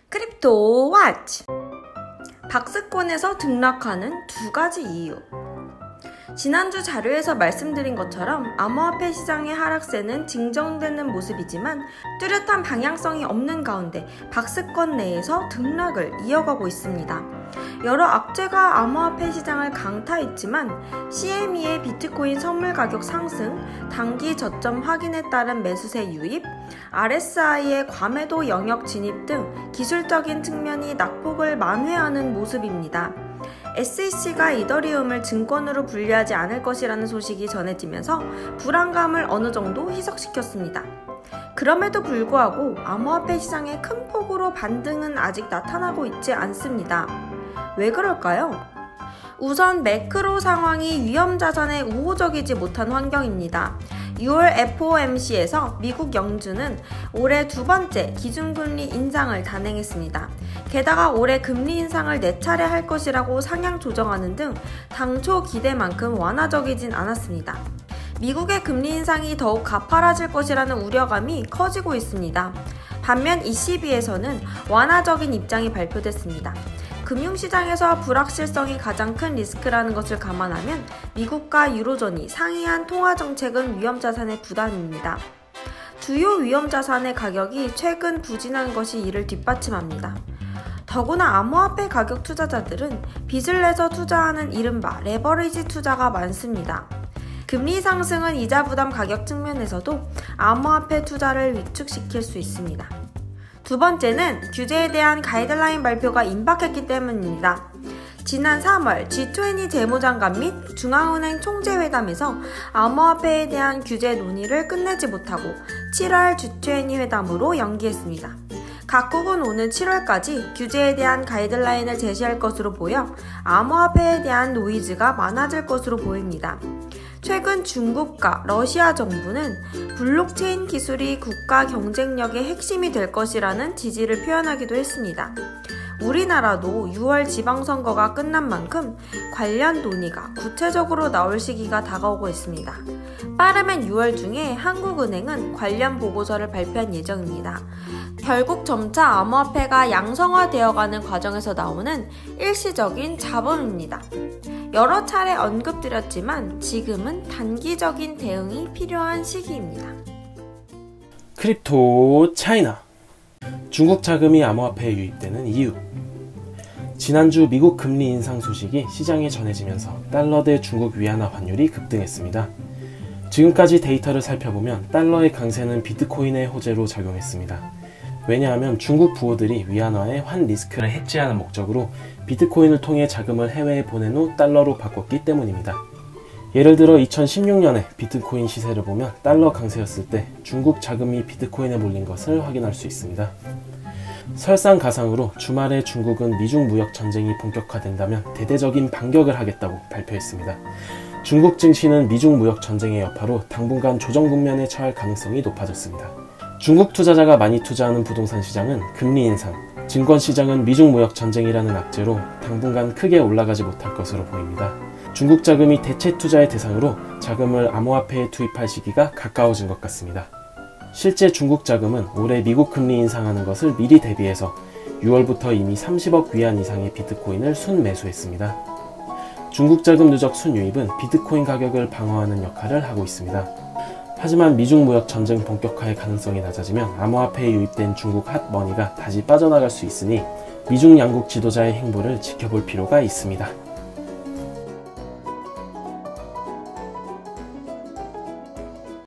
크립토 왓츠! 박스권에서 등락하는 두 가지 이유. 지난주 자료에서 말씀드린 것처럼 암호화폐 시장의 하락세는 진정되는 모습이지만 뚜렷한 방향성이 없는 가운데 박스권 내에서 등락을 이어가고 있습니다. 여러 악재가 암호화폐 시장을 강타했지만 CME의 비트코인 선물 가격 상승, 단기 저점 확인에 따른 매수세 유입, RSI의 과매도 영역 진입 등 기술적인 측면이 낙폭을 만회하는 모습입니다. SEC가 이더리움을 증권으로 분류하지 않을 것이라는 소식이 전해지면서 불안감을 어느 정도 희석시켰습니다. 그럼에도 불구하고 암호화폐 시장의 큰 폭으로 반등은 아직 나타나고 있지 않습니다. 왜 그럴까요? 우선 매크로 상황이 위험자산에 우호적이지 못한 환경입니다. 6월 FOMC에서 미국 영주는 올해 두 번째 기준금리 인상을 단행했습니다. 게다가 올해 금리 인상을 4차례 할 것이라고 상향 조정하는 등 당초 기대만큼 완화적이진 않았습니다. 미국의 금리 인상이 더욱 가파라질 것이라는 우려감이 커지고 있습니다. 반면 ECB에서는 완화적인 입장이 발표됐습니다. 금융시장에서 불확실성이 가장 큰 리스크라는 것을 감안하면 미국과 유로존이 상이한 통화정책은 위험자산의 부담입니다. 주요 위험자산의 가격이 최근 부진한 것이 이를 뒷받침합니다. 더구나 암호화폐 가격 투자자들은 빚을 내서 투자하는 이른바 레버리지 투자가 많습니다. 금리 상승은 이자 부담 가격 측면에서도 암호화폐 투자를 위축시킬 수 있습니다. 두 번째는 규제에 대한 가이드라인 발표가 임박했기 때문입니다. 지난 3월 G20 재무장관 및 중앙은행 총재회담에서 암호화폐에 대한 규제 논의를 끝내지 못하고 7월 G20 회담으로 연기했습니다. 각국은 오는 7월까지 규제에 대한 가이드라인을 제시할 것으로 보여 암호화폐에 대한 노이즈가 많아질 것으로 보입니다. 최근 중국과 러시아 정부는 블록체인 기술이 국가 경쟁력의 핵심이 될 것이라는 지지를 표현하기도 했습니다. 우리나라도 6월 지방선거가 끝난 만큼 관련 논의가 구체적으로 나올 시기가 다가오고 있습니다. 빠르면 6월 중에 한국은행은 관련 보고서를 발표할 예정입니다. 결국 점차 암호화폐가 양성화되어가는 과정에서 나오는 일시적인 잡음입니다. 여러 차례 언급드렸지만 지금은 단기적인 대응이 필요한 시기입니다. 크립토 차이나. 중국 자금이 암호화폐에 유입되는 이유. 지난주 미국 금리 인상 소식이 시장에 전해지면서 달러 대 중국 위안화 환율이 급등했습니다. 지금까지 데이터를 살펴보면 달러의 강세는 비트코인의 호재로 작용했습니다. 왜냐하면 중국 부호들이 위안화의 환 리스크를 해지하는 목적으로 비트코인을 통해 자금을 해외에 보낸 후 달러로 바꿨기 때문입니다. 예를 들어 2016년에 비트코인 시세를 보면 달러 강세였을 때 중국 자금이 비트코인에 몰린 것을 확인할 수 있습니다. 설상가상으로 주말에 중국은 미중 무역 전쟁이 본격화된다면 대대적인 반격을 하겠다고 발표했습니다. 중국 증시는 미중 무역 전쟁의 여파로 당분간 조정 국면에 처할 가능성이 높아졌습니다. 중국 투자자가 많이 투자하는 부동산 시장은 금리 인상, 증권 시장은 미중 무역 전쟁이라는 악재로 당분간 크게 올라가지 못할 것으로 보입니다. 중국 자금이 대체 투자의 대상으로 자금을 암호화폐에 투입할 시기가 가까워진 것 같습니다. 실제 중국 자금은 올해 미국 금리 인상하는 것을 미리 대비해서 6월부터 이미 30억 위안 이상의 비트코인을 순매수했습니다. 중국 자금 누적 순유입은 비트코인 가격을 방어하는 역할을 하고 있습니다. 하지만 미중 무역 전쟁 본격화의 가능성이 낮아지면 암호화폐에 유입된 중국 핫머니가 다시 빠져나갈 수 있으니 미중 양국 지도자의 행보를 지켜볼 필요가 있습니다.